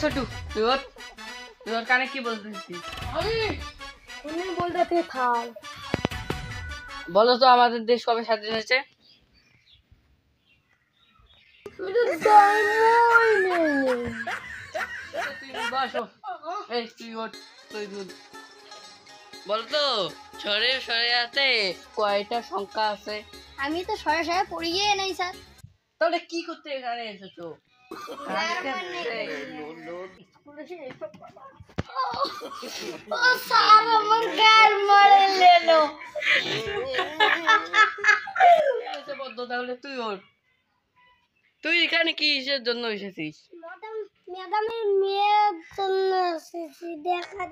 ছোটু তুই ওর কানে কি বলতেছিস? উনি বলতে থাক। বলো তো আমাদের দেশ কবে স্বাধীন হয়েছে? বলতো সরে আছে কয়টা সংখ্যা আছে? আমি তো সরাসরি পড়িয়ে নাই স্যার। তাহলে কি করতে এখানে এসেছো? ও স্যার আমার গাল মারে লেলো। তাহলে তুই এখানে কিসের জন্য এসেছিস? ম্যাডামের মেয়ের জন্য এসেছি দেখা